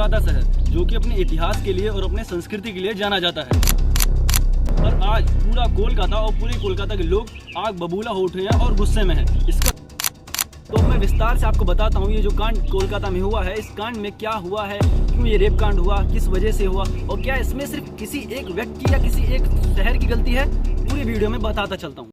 कोलकाता शहर, जो कि अपने इतिहास के लिए और अपने संस्कृति के लिए जाना जाता है। और आज पूरा कोलकाता और पूरे कोलकाता के लोग आग बबूला हो उठे हैं और गुस्से में हैं। इसका तो मैं विस्तार से आपको बताता हूँ, ये जो कांड कोलकाता में हुआ है, इस कांड में क्या हुआ है, क्यों ये रेप कांड हुआ, किस वजह से हुआ, और क्या इसमें सिर्फ किसी एक व्यक्ति या किसी एक शहर की गलती है, पूरी वीडियो में बताता चलता हूँ।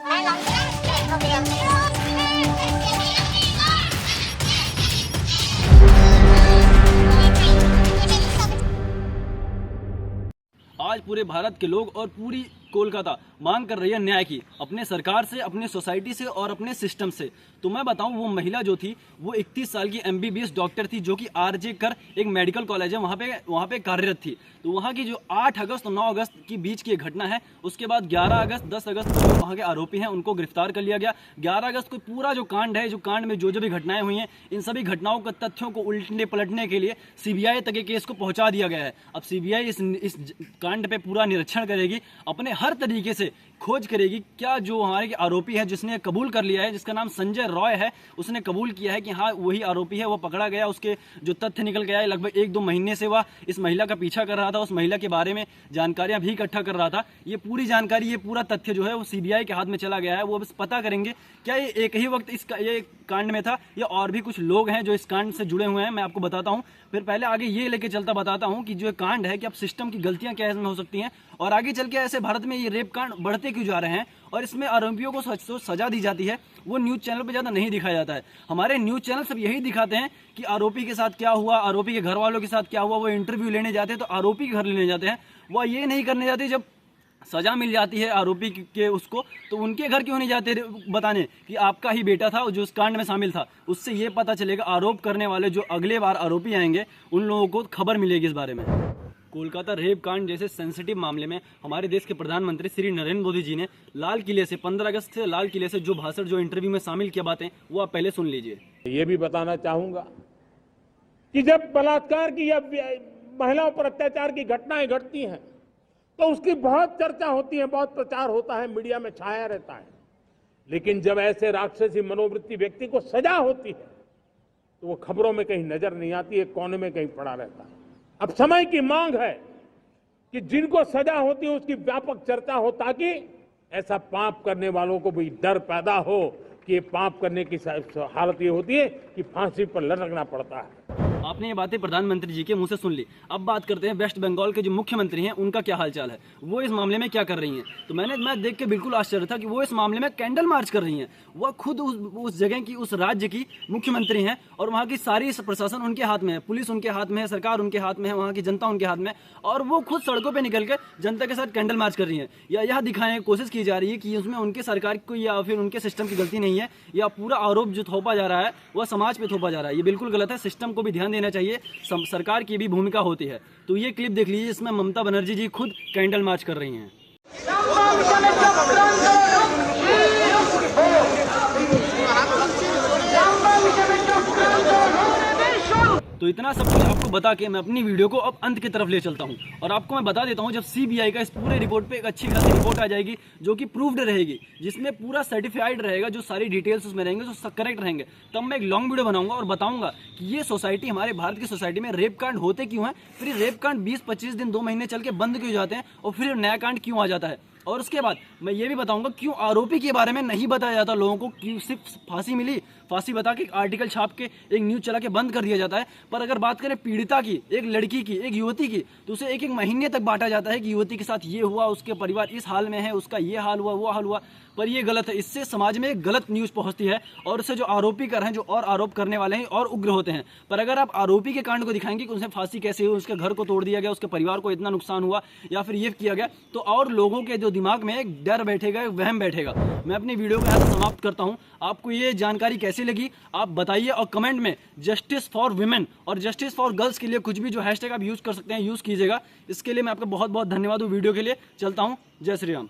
आज पूरे भारत के लोग और पूरी कोलकाता मांग कर रही है न्याय की, अपने सरकार से, अपने सोसाइटी से और अपने सिस्टम से। तो मैं बताऊं, वो महिला जो थी वो 31 साल की MBBS डॉक्टर थी, जो कि RJ कर एक मेडिकल कॉलेज है, वहाँ पे कार्यरत थी। तो वहाँ की जो 8 अगस्त और 9 अगस्त की बीच की घटना है, उसके बाद 11 अगस्त 10 अगस्त को वहाँ के आरोपी हैं उनको गिरफ्तार कर लिया गया। 11 अगस्त को पूरा जो कांड है, जो कांड में जो भी घटनाएं हुई हैं, इन सभी घटनाओं के तथ्यों को उल्टने पलटने के लिए CBI तक के केस को पहुँचा दिया गया है। अब CBI इस कांड पे पूरा निरीक्षण करेगी, अपने हर तरीके से खोज करेगी, क्या जो हमारे आरोपी है, जिसने कबूल कर लिया है, जिसका नाम संजय रॉय है, उसने कबूल किया है कि हाँ वही आरोपी है, वो पकड़ा गया, उसके जो तथ्य निकल गया है। लगभग 1-2 महीने से वह इस महिला का पीछा कर रहा था, उस महिला के बारे में जानकारियां भी इकट्ठा कर रहा था। ये पूरी जानकारी, ये पूरा तथ्य जो है वो CBI के हाथ में चला गया है। वो बस पता करेंगे क्या ये एक ही वक्त ये कांड में था या और भी कुछ लोग हैं जो इस कांड से जुड़े हुए हैं, मैं आपको बताता हूँ। फिर पहले आगे ये लेके चलता बताता हूँ कि जो कांड है कि अब सिस्टम की गलतियां क्या इसमें हो सकती हैं, और आगे चल के ऐसे भारत में ये रेप कांड बढ़ते क्यों जा रहे हैं, और इसमें आरोपियों को सजा दी जाती है, वो न्यूज़ चैनल पे ज़्यादा नहीं दिखाया जाता है। हमारे न्यूज़ चैनल सब यही दिखाते हैं कि आरोपी के साथ क्या हुआ, आरोपी के घर वालों के साथ क्या हुआ। वो इंटरव्यू लेने जाते हैं तो आरोपी के घर लेने जाते हैं, वह ये नहीं करने जाते जब सजा मिल जाती है आरोपी के उसको, तो उनके घर क्यों नहीं जाते बताने कि आपका ही बेटा था जो उस कांड में शामिल था। उससे ये पता चलेगा, आरोप करने वाले जो अगले बार आरोपी आएंगे उन लोगों को खबर मिलेगी इस बारे में। कोलकाता रेप कांड जैसे सेंसिटिव मामले में हमारे देश के प्रधानमंत्री श्री नरेंद्र मोदी जी ने लाल किले से 15 अगस्त से लाल किले से जो भाषण, जो इंटरव्यू में शामिल किया बातें, वो आप पहले सुन लीजिए। ये भी बताना चाहूंगा कि जब बलात्कार की या महिलाओं पर अत्याचार की घटनाएं घटती हैं तो उसकी बहुत चर्चा होती है, बहुत प्रचार होता है, मीडिया में छाया रहता है। लेकिन जब ऐसे राक्षसी मनोवृत्ति व्यक्ति को सजा होती है तो वो खबरों में कहीं नजर नहीं आती है, कोने में कहीं पड़ा रहता है। अब समय की मांग है कि जिनको सजा होती है उसकी व्यापक चर्चा हो, ताकि ऐसा पाप करने वालों को भी डर पैदा हो कि ये पाप करने की हालत ये होती है कि फांसी पर लटकना पड़ता है। आपने ये बातें प्रधानमंत्री जी के मुंह से सुन ली। अब बात करते हैं वेस्ट बंगाल के जो मुख्यमंत्री हैं, उनका क्या हालचाल है, वो इस मामले में क्या कर रही हैं। तो मैं देख के बिल्कुल आश्चर्य था कि वो इस मामले में कैंडल मार्च कर रही हैं। वह खुद उस जगह की, उस राज्य की मुख्यमंत्री हैं, और वहाँ की सारी प्रशासन उनके हाथ में है, पुलिस उनके हाथ में है, सरकार उनके हाथ में है, वहाँ की जनता उनके हाथ में, और वो खुद सड़कों पर निकल कर जनता के साथ कैंडल मार्च कर रही है। या यह दिखाने की कोशिश की जा रही है कि उसमें उनके सरकार को या फिर उनके सिस्टम की गलती नहीं है, या पूरा आरोप जो थोपा जा रहा है वह समाज पे थोपा जा रहा है। ये बिल्कुल गलत है। सिस्टम को भी ध्यान देना चाहिए, सरकार की भी भूमिका होती है। तो ये क्लिप देख लीजिए, इसमें ममता बनर्जी जी खुद कैंडल मार्च कर रही हैं। तो इतना सब कुछ आपको बता के मैं अपनी वीडियो को अब अंत की तरफ ले चलता हूं, और आपको मैं बता देता हूं, जब CBI का इस पूरे रिपोर्ट पे एक अच्छी खासी रिपोर्ट आ जाएगी जो कि प्रूव्ड रहेगी, जिसमें पूरा सर्टिफाइड रहेगा, जो सारी डिटेल्स उसमें रहेंगे, जो करेक्ट रहेंगे, तब मैं एक लॉन्ग वीडियो बनाऊंगा और बताऊंगा कि ये सोसाइटी, हमारे भारत की सोसाइटी में रेप कांड होते क्यों हैं, फिर रेप कांड 20-25 दिन 2 महीने चल के बंद क्यों जाते हैं, और फिर नया कांड क्यों आ जाता है। और उसके बाद मैं ये भी बताऊंगा क्यों आरोपी के बारे में नहीं बताया जाता लोगों को, कि सिर्फ फांसी मिली, फांसी बता के एक आर्टिकल छाप के एक न्यूज़ चला के बंद कर दिया जाता है। पर अगर बात करें पीड़िता की, एक लड़की की, एक युवती की, तो उसे 1-1 महीने तक बांटा जाता है कि युवती के साथ ये हुआ, उसके परिवार इस हाल में है, उसका ये हाल हुआ, वो हाल हुआ। पर ये गलत है। इससे समाज में एक गलत न्यूज़ पहुंचती है, और उससे जो आरोपी कर हैं, जो और आरोप करने वाले हैं, और उग्र होते हैं। पर अगर आप आरोपी के कांड को दिखाएंगे कि उसे फांसी कैसे हुई, उसके घर को तोड़ दिया गया, उसके परिवार को इतना नुकसान हुआ, या फिर ये किया गया, तो और लोगों के जो दिमाग में एक डर बैठेगा, एक वहम बैठेगा। मैं अपनी वीडियो को यहाँ से समाप्त करता हूँ। आपको ये जानकारी कैसी लगी आप बताइए, और कमेंट में जस्टिस फॉर विमेन और जस्टिस फॉर गर्ल्स के लिए कुछ भी जो हैशटैग आप यूज़ कर सकते हैं यूज़ कीजिएगा। इसके लिए मैं आपका बहुत बहुत धन्यवाद हूँ। वीडियो के लिए चलता हूँ। जय श्री राम।